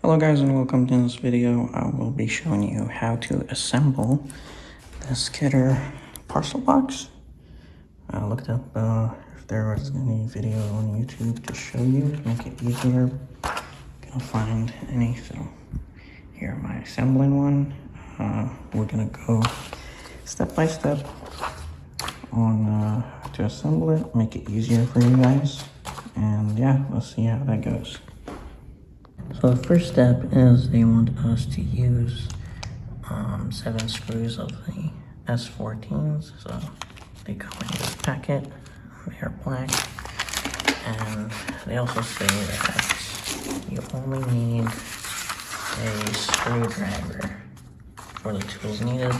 Hello guys and welcome to this video. I will be showing you how to assemble this Keter parcel box. I looked up if there was any video on YouTube to show you to make it easier. Can't find any, so here am I assembling one. We're gonna go step by step on to assemble it, make it easier for you guys, and yeah, let's see how that goes. So the first step is they want us to use 7 screws of the S14s. So they come in this packet, they are black, and they also say that you only need a screwdriver for the tools needed,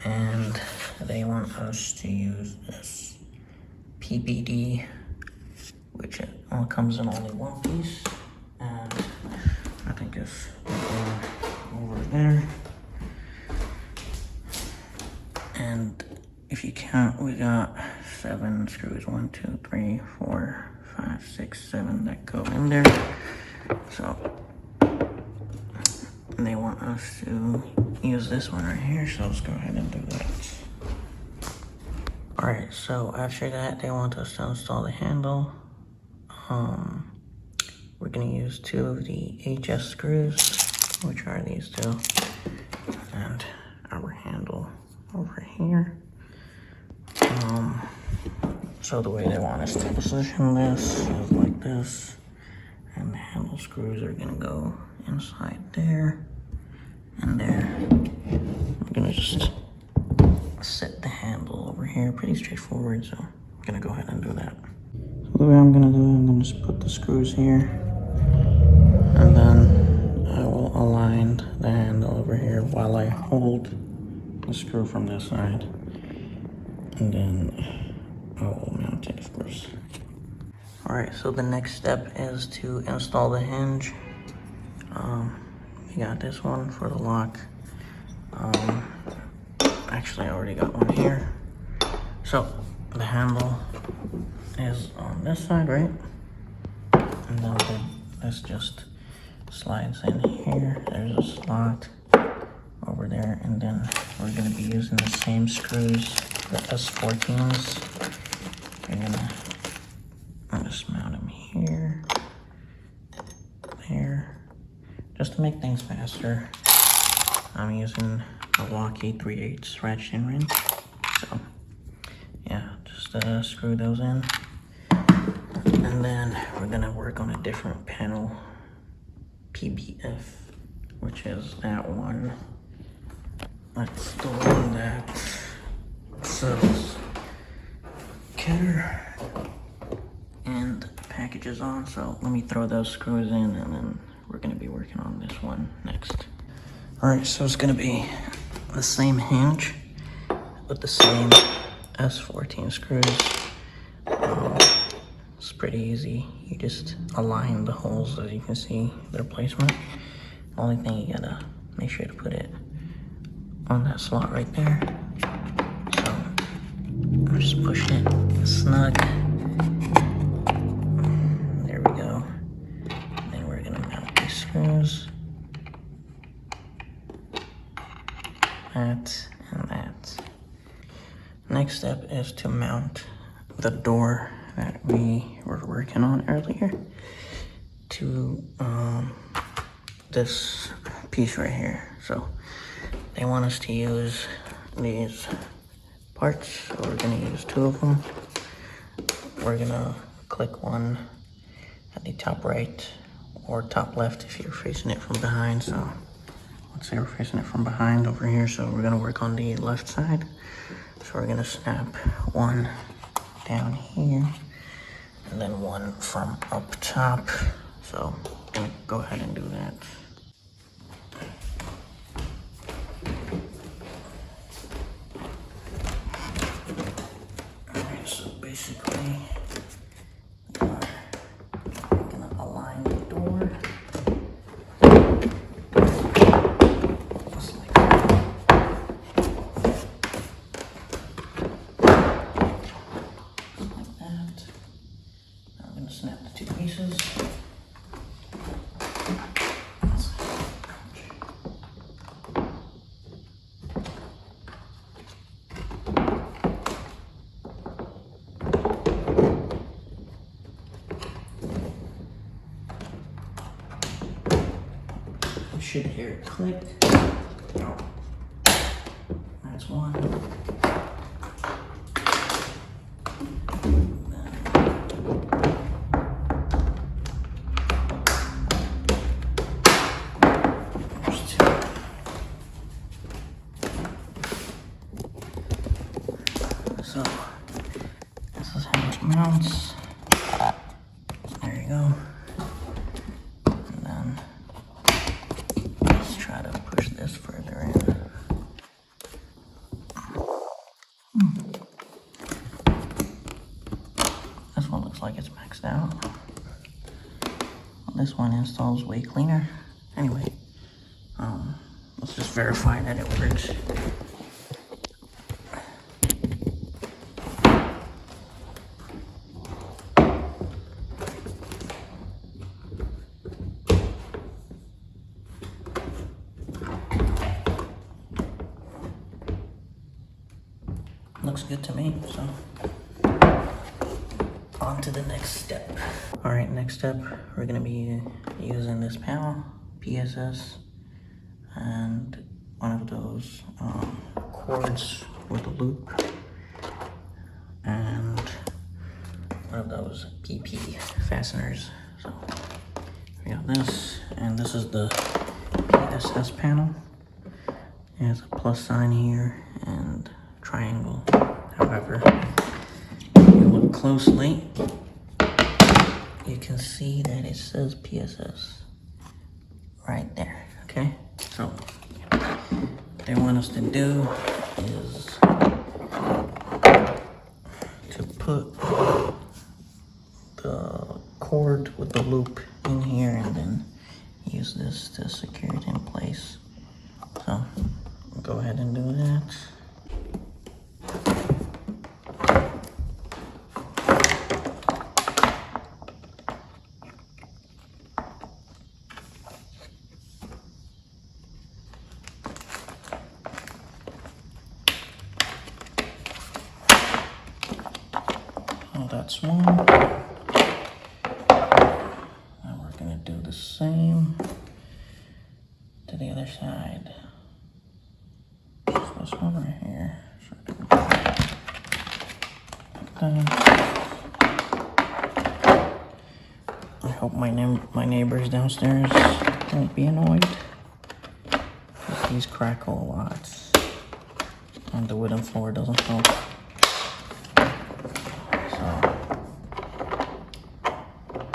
and they want us to use this PPD, which it all comes in only one piece. And I think it's over there. And if you count, we got 7 screws. 1, 2, 3, 4, 5, 6, 7 that go in there. So they want us to use this one right here. So let's go ahead and do that. Alright, so after that, they want us to install the handle. We're going to use 2 of the HS screws, which are these 2, and our handle over here. So the way they want us to position this is like this, and the handle screws are going to go inside there and there. I'm going to just set the handle over here, pretty straightforward, so I'm going to go ahead and do that. So the way I'm going to do it, I'm going to just put the screws here. And then I will align the handle over here while I hold the screw from this side. And then I will mount it, of course. Alright, so the next step is to install the hinge. We got this one for the lock. Actually, I already got one here. So the handle is on this side, right? And then this just slides in here. There's a slot over there, and then we're going to be using the same screws, the S14s. I'll just mount them here, there, just to make things faster. I'm using a Milwaukee 3/8 ratchet wrench, so yeah, just screw those in. And then we're gonna work on a different panel, PBF, which is that one. That's the one that says Keter and packages on. So let me throw those screws in, and then we're gonna be working on this one next. All right, so it's gonna be the same hinge with the same S14 screws. It's pretty easy. You just align the holes, as you can see, their placement. The only thing, you gotta make sure to put it on that slot right there. So I'm just pushing it snug. There we go. Then we're gonna mount these screws. That and that. Next step is to mount the door that we were working on earlier to this piece right here. So they want us to use these parts, so we're gonna use 2 of them. We're gonna click one at the top right or top left if you're facing it from behind. So let's say we're facing it from behind over here, so we're gonna work on the left side. So we're gonna snap one down here, and then one from up top. So I'm gonna go ahead and do that. Alright, so basically, we're gonna align the door. Just like that. Like that. Now I'm gonna snap the 2 pieces. should hear it click. That's one. There's two. So this is how it mounts. There you go. And then let's try to push this further in. This one looks like it's maxed out. This one installs way cleaner. Anyway, let's just verify that it works. Looks good to me, so on to the next step. All right, next step, we're gonna be using this panel, PSS, and one of those cords with a loop, and one of those PP fasteners. So we got this, and this is the PSS panel. It has a plus sign here and triangle. However, if you look closely, you can see that it says PSS right there, okay? So what they want us to do is to put the cord with the loop in here and then use this to secure it in place. So we'll go ahead and do that. So that's one. Now we're gonna do the same to the other side. This one right here. I hope my neighbors downstairs won't be annoyed. These crackle a lot, and the wooden floor doesn't help. So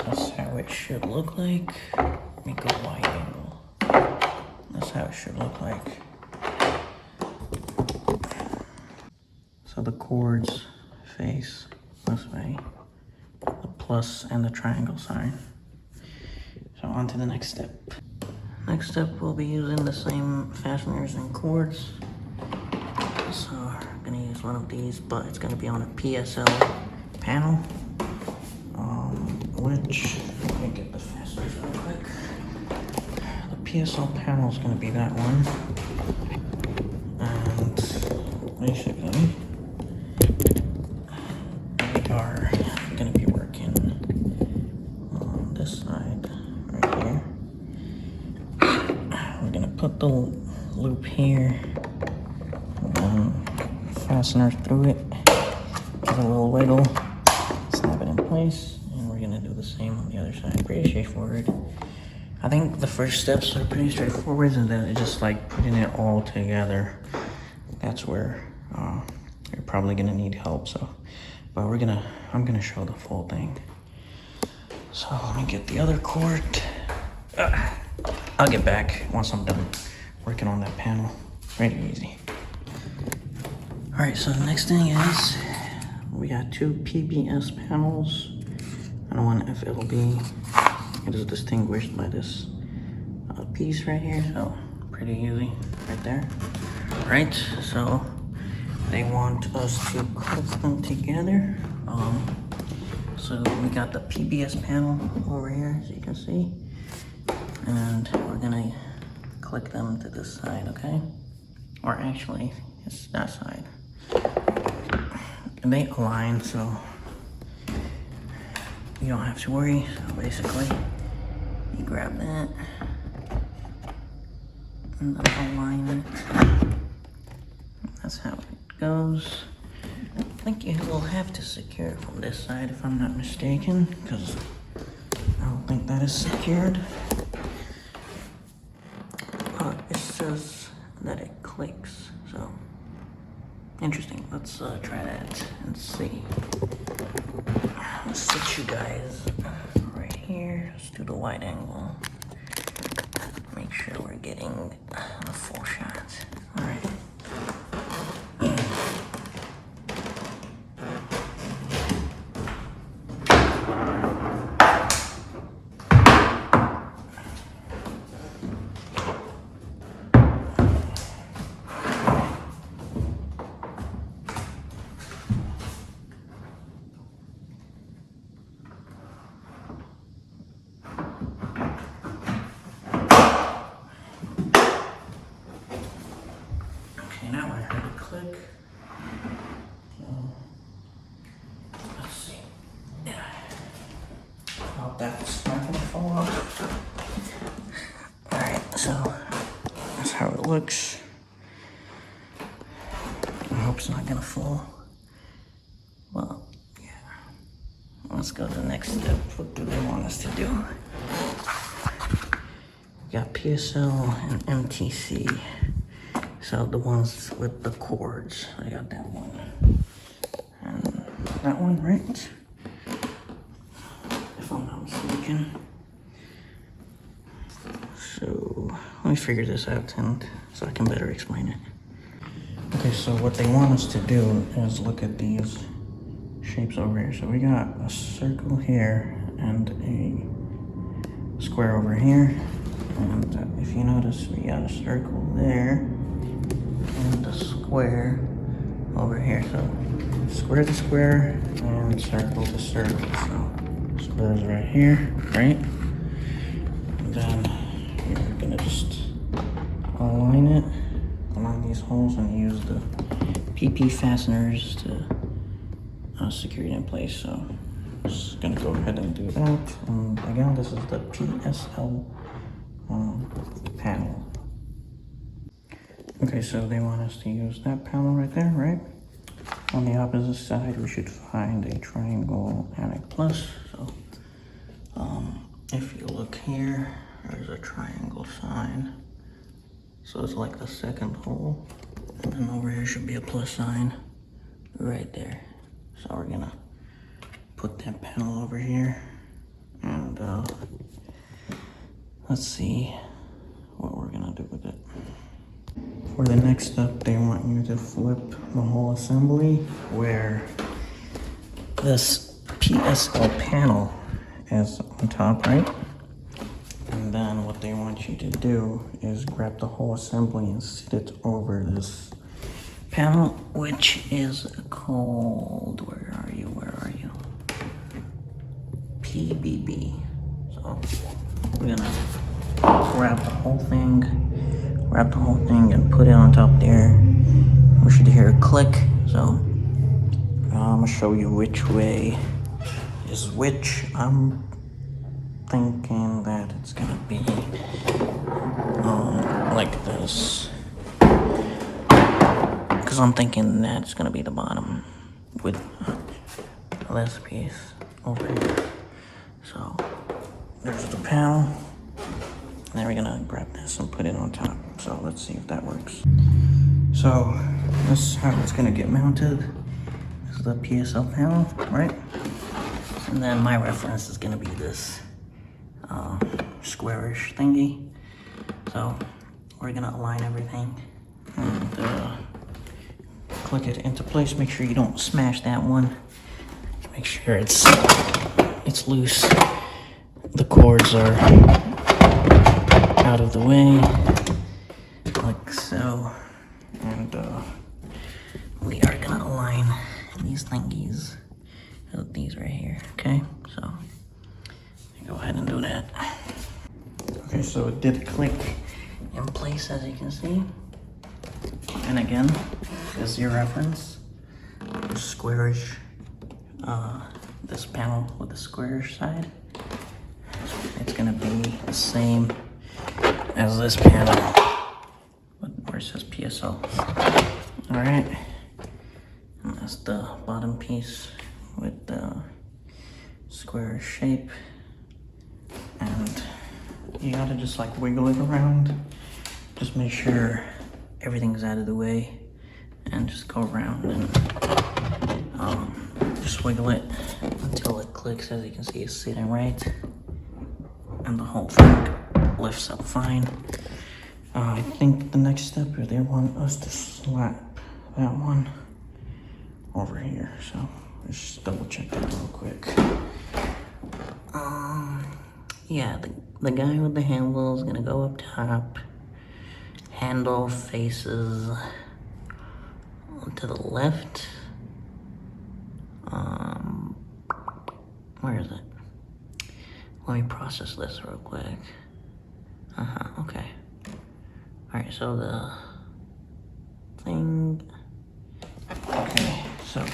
that's how it should look like. Let me go wide angle. That's how it should look like. So the cords face this way, the plus and the triangle sign. So on to the next step. Next step, we'll be using the same fasteners and cords. So I'm gonna use one of these, but it's gonna be on a PSL panel. Which, let me get the fasteners real quick. The PSL panel is gonna be that one. And basically, we are gonna be working on this side right here. We're gonna put the loop here and fastener through it, give it a little wiggle, snap it in place, and we're gonna do the same on the other side. Pretty straightforward. I think the first steps are pretty straightforward, and then it's just like putting it all together. That's where you're probably gonna need help. So, but I'm gonna show the full thing. So let me get the other cord. I'll get back once I'm done working on that panel. Pretty easy. All right, so the next thing is we got two PBS panels and one FLB. It is distinguished by this piece right here, so pretty easy right there. All right, so they want us to click them together. So we got the PBS panel over here, as you can see, and we're gonna click them to this side, okay? Or actually, it's that side. And they align, so you don't have to worry. So basically, you grab that, and then align it. That's how it goes. I think you will have to secure it from this side if I'm not mistaken, because I don't think that is secured. It says that it clicks, so interesting. Let's try that and see. Let's sit you guys right here. Let's do the wide angle. Make sure we're getting a full shot. All right. Okay, now I heard a click. Let's see. Yeah. Hope that's not gonna fall off. Alright, so that's how it looks. I hope it's not gonna fall. Well, yeah. Let's go to the next step. What do they want us to do? We got PSL and MTC. So the ones with the cords, I got that one. And that one, right? If I'm not mistaken. So let me figure this out and so I can better explain it. Okay, so what they want us to do is look at these shapes over here. So we got a circle here and a square over here. And if you notice, we got a circle there and a square over here. So square to square and circle to circle. So square is right here, right? And then you're gonna just align it along these holes and use the PP fasteners to secure it in place. So just gonna go ahead and do that. And again, this is the PSL panel. Okay, so they want us to use that panel right there, right? On the opposite side, we should find a triangle and a plus. So if you look here, there's a triangle sign. So it's like the second hole. And then over here should be a plus sign right there. So we're gonna put that panel over here. And let's see what we're gonna do with it. For the next step, they want you to flip the whole assembly where this PSL panel is on top, right? And then what they want you to do is grab the whole assembly and sit it over this panel, which is called, where are you? PBB. So we're gonna grab the whole thing and put it on top there. We should hear a click. So I'm gonna show you which way is which. I'm thinking that it's gonna be like this, because I'm thinking that it's gonna be the bottom with this piece over here. So there's the panel. And then we're gonna grab this and put it on top. So let's see if that works. So this is how it's gonna get mounted. This is the PSL panel, right? And then my reference is gonna be this squarish thingy. So we're gonna align everything and click it into place. Make sure you don't smash that one. Make sure it's loose. The cords are out of the way, like so. And we are gonna align these thingies with these right here, okay? So go ahead and do that. Okay, so it did click in place, as you can see. And again, as your reference, squarish, this panel with the squarish side, it's gonna be the same as this panel PSL. All right, and that's the bottom piece with the square shape, and you gotta just like wiggle it around. Just make sure everything's out of the way, and just go around and just wiggle it until it clicks. As you can see, it's sitting right, and the whole thing lifts up fine. I think the next step is they want us to slap that one over here, so let's just double check that real quick. Yeah, the guy with the handle is gonna go up top. Handle faces to the left. Where is it? Let me process this real quick. Okay. Alright, so the thing. Okay, so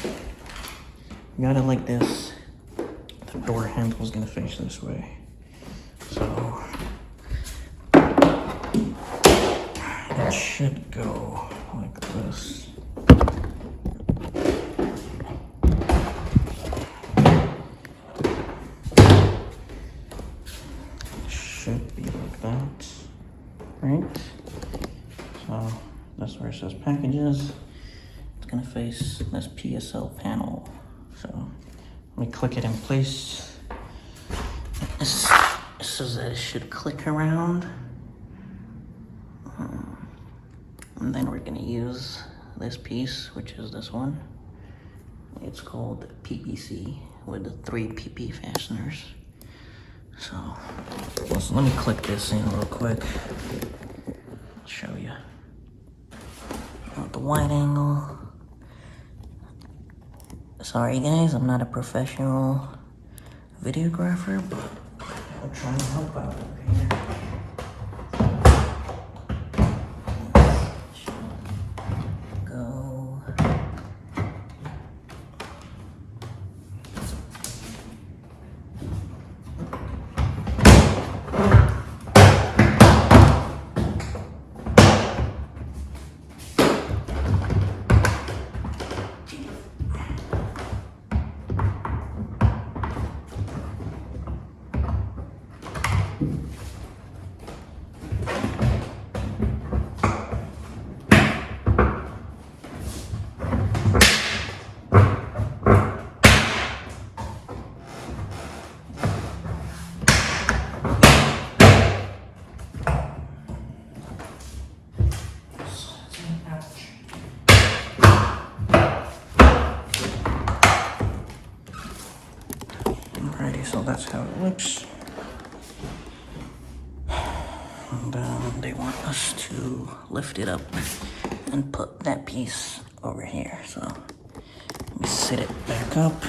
you got it like this. The door handle is gonna face this way. So it should go like this. Should be like that, right? So that's where it says packages. It's gonna face this PSL panel. So let me click it in place. It says that it should click around. And then we're gonna use this piece, which is this one. It's called PPC with the 3 PP fasteners. So let me click this in real quick. I'll show you. The wide angle. Sorry guys, I'm not a professional videographer, but I'm trying to help out over here. Alrighty, so that's how it looks. And they want us to lift it up and put that piece over here. So let me sit it back up.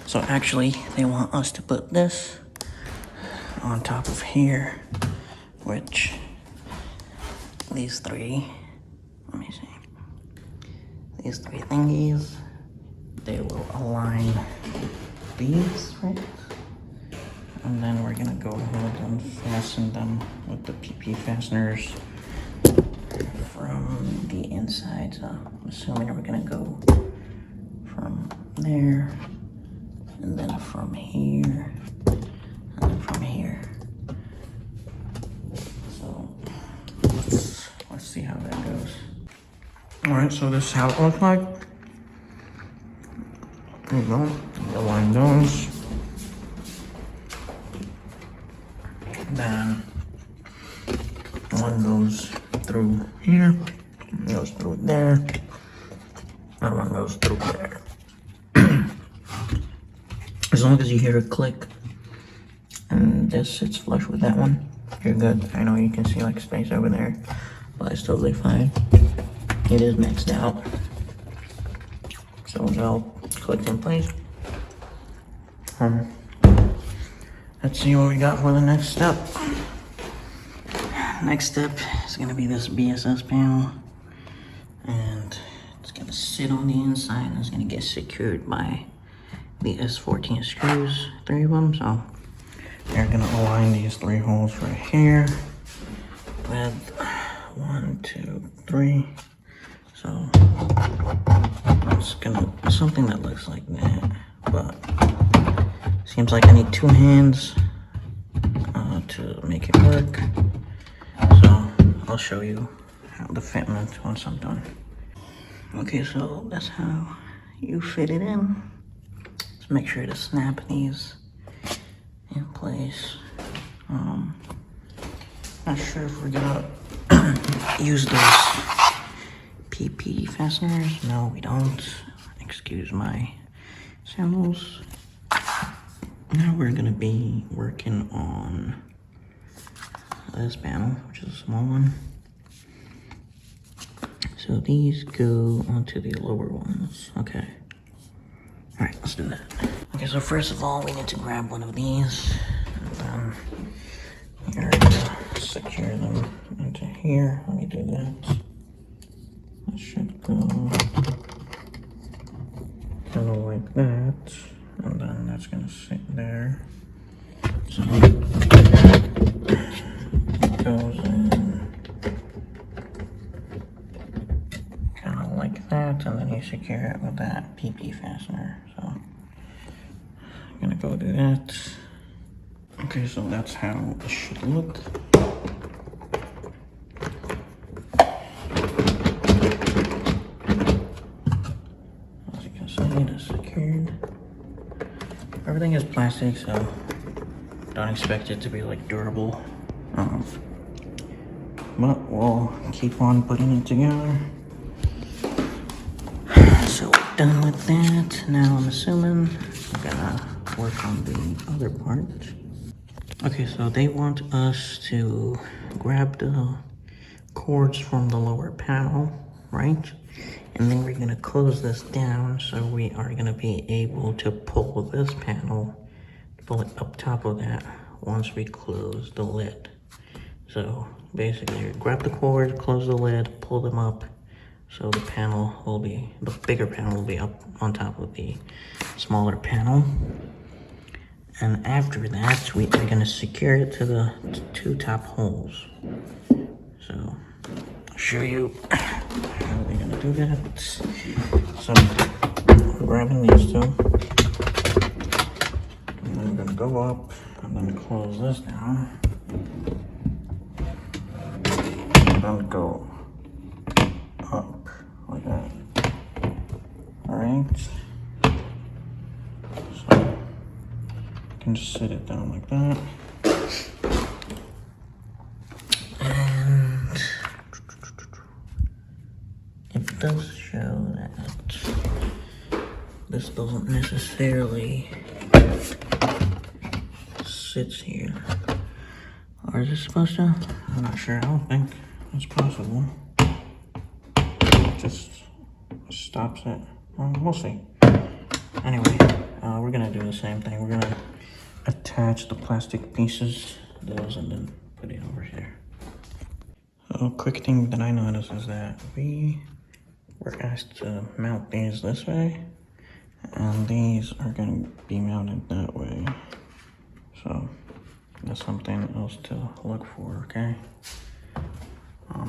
So actually, they want us to put this on top of here, which these 3, let me see, these 3 thingies, they will align these, right? And then we're gonna go ahead and fasten them with the PP fasteners from the inside. So I'm assuming we're gonna go from there, and then from here, and then from here. So let's see how that goes. All right, so this is how it looks like. There you go, align those. Then one goes through here, goes through there, and one goes through there. As long as you hear a click and this sits flush with that one, you're good. I know you can see like space over there, but it's totally fine. It is maxed out. So it's all clicked in place. Let's see what we got for the next step. Next step is gonna be this BSS panel, and it's gonna sit on the inside and it's gonna get secured by these 14 screws, 3 of them, so they're gonna align these 3 holes right here with 1, 2, 3. So it's gonna be something that looks like that, but seems like I need 2 hands to make it work. So I'll show you how the fitment once I'm done. Okay, so that's how you fit it in. Just make sure to snap these in place. Not sure if we're gonna use those PP fasteners. No, we don't. Excuse my sandals. Now we're gonna be working on this panel, which is a small one. So these go onto the lower ones. Okay. All right, let's do that. Okay, so first of all, we need to grab one of these, and then you're gonna secure them into here. Let me do that. That should go kind of like that, and then that's gonna sit there. So it goes in kind of like that, and then you secure it with that PP fastener. So I'm gonna go do that. Okay, so that's how it should look. As you can see, it is secured. Everything is plastic, so don't expect it to be like durable. But we'll keep on putting it together. So we're done with that. Now I'm assuming we're gonna work on the other part. Okay, so they want us to grab the cords from the lower panel, right? And then we're gonna close this down, so we are gonna be able to pull this panel, pull it up top of that once we close the lid. So basically, grab the cord, close the lid, pull them up, so the panel will be, the bigger panel will be up on top of the smaller panel. And after that, we are gonna secure it to the 2 top holes. So I'll show you how we're gonna do that. So I'm grabbing these 2, and then we're gonna go up and then close this down. And then go up like that. Alright. So you can just sit it down like that. And it does show that this doesn't necessarily sit here. Or is it supposed to? I'm not sure. I don't think it's possible. It just stops it. Well, we'll see. Anyway, we're gonna do the same thing. We're gonna attach the plastic pieces, those, and then put it over here. So, quick thing that I noticed is that we were asked to mount these this way, and these are gonna be mounted that way. So that's something else to look for, okay?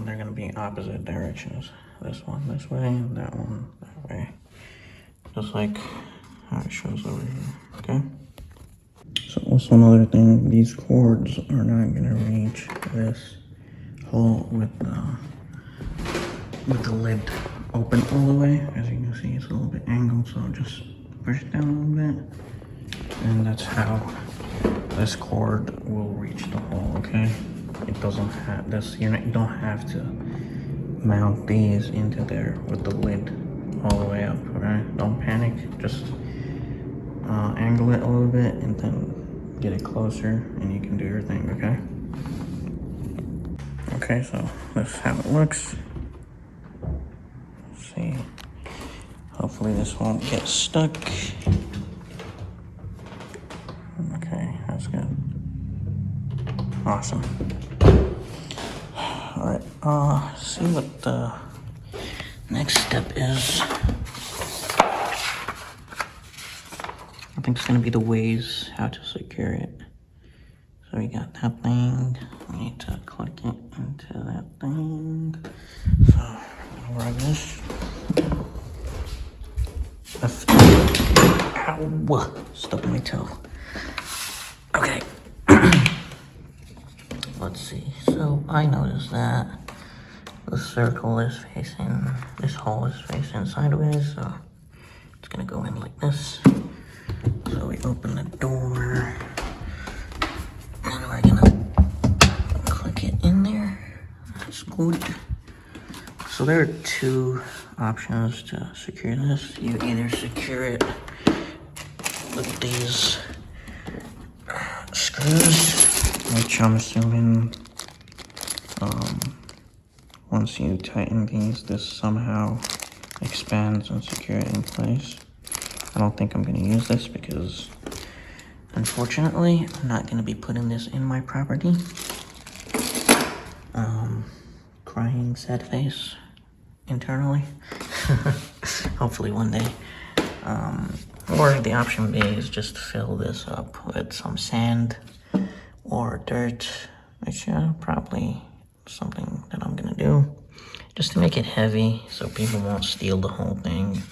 They're gonna be opposite directions. This one this way, and that one that way. Just like how it shows over here, okay? So also another thing, these cords are not gonna reach this hole with the lid open all the way. As you can see, it's a little bit angled, so just push it down a little bit. And that's how this cord will reach the hole, okay? It doesn't have this, you don't have to mount these into there with the lid all the way up, alright? Don't panic, just angle it a little bit and then get it closer and you can do your thing, okay? Okay, so this is how it looks. Let's see. Hopefully this won't get stuck. Okay, that's good. Awesome. Alright, see what the next step is. think it's gonna be the ways how to secure it. So we got that thing. We need to click it into that thing. So I'll grab this. Ow! Stuck my toe. Okay. Let's see. So I noticed that the circle is facing, this hole is facing sideways, so it's gonna go in like this. So we open the door, and we're gonna click it in there. That's good. So there are two options to secure this. You either secure it with these screws, which I'm assuming once you tighten these, this somehow expands and secure it in place. I don't think I'm going to use this because, unfortunately, I'm not going to be putting this in my property. Crying sad face internally. Hopefully one day. Or the option B is just fill this up with some sand or dirt, which probably something that I'm gonna do, just to make it heavy so people won't steal the whole thing.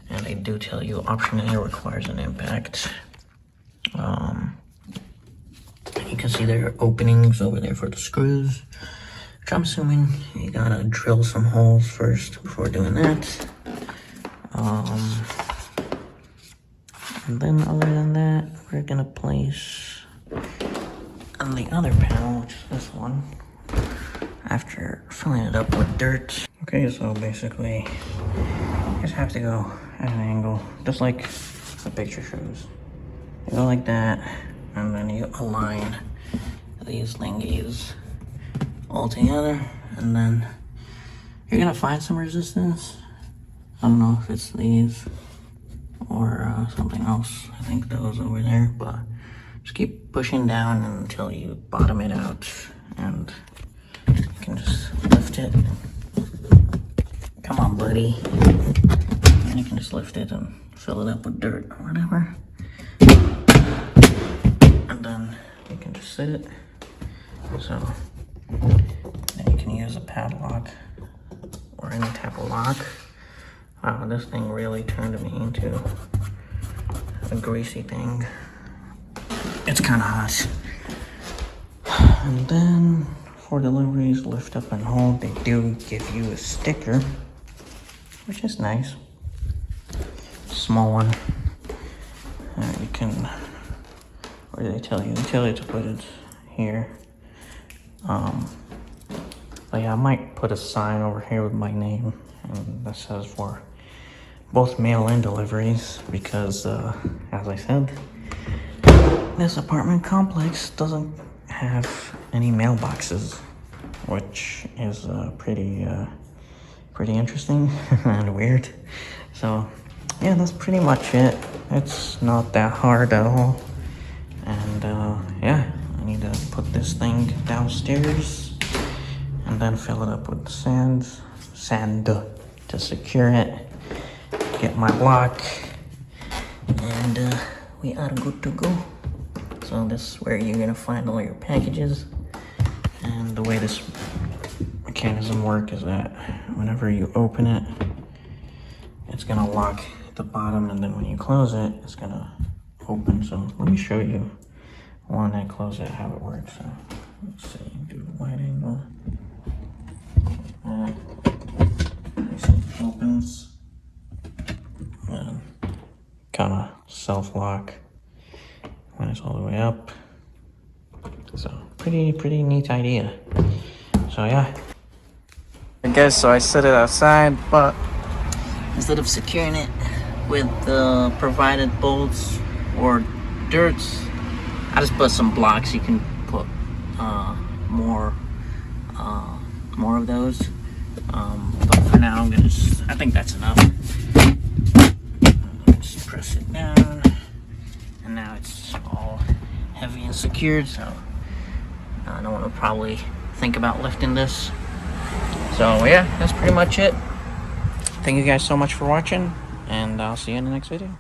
And I do tell you, option A requires an impact. You can see there are openings over there for the screws, which I'm assuming you gotta drill some holes first before doing that. And then other than that, we're gonna place on the other panel, which is this one, after filling it up with dirt. Okay, so basically, you just have to go at an angle, just like the picture shows. You go like that, and then you align these thingies all together, and then you're gonna find some resistance. I don't know if it's these or something else. I think those over there, but just keep pushing down until you bottom it out, and you can just lift it. Come on, buddy. And you can just lift it and fill it up with dirt or whatever. And then you can just sit it. So then you can use a padlock or any type of lock. Wow, this thing really turned me into a greasy thing. It's kind of hot. And then for deliveries, lift up and hold, they do give you a sticker, which is nice. Small one. You can, what do they tell you? They tell you to put it here. But yeah, I might put a sign over here with my name, and that says for both mail and deliveries, because as I said, this apartment complex doesn't have any mailboxes, which is pretty interesting and weird. So yeah, that's pretty much it. It's not that hard at all. And yeah, I need to put this thing downstairs and then fill it up with sand to secure it. Get my block, and we are good to go. So this is where you're gonna find all your packages. And the way this mechanism works is that whenever you open it, it's gonna lock at the bottom, and then when you close it, it's gonna open. So let me show you when I close it how it works. So let's see, do a wide angle. It opens. And kind of self-lock when it's all the way up. So pretty neat idea. So yeah. I guess so I set it outside, but instead of securing it with the provided bolts or dirt, I just put some blocks. You can put more of those. But for now, I'm gonna I think that's enough. Just press it down, and now it's all heavy and secured, so I don't want to probably think about lifting this. So yeah, that's pretty much it. Thank you guys so much for watching, and I'll see you in the next video.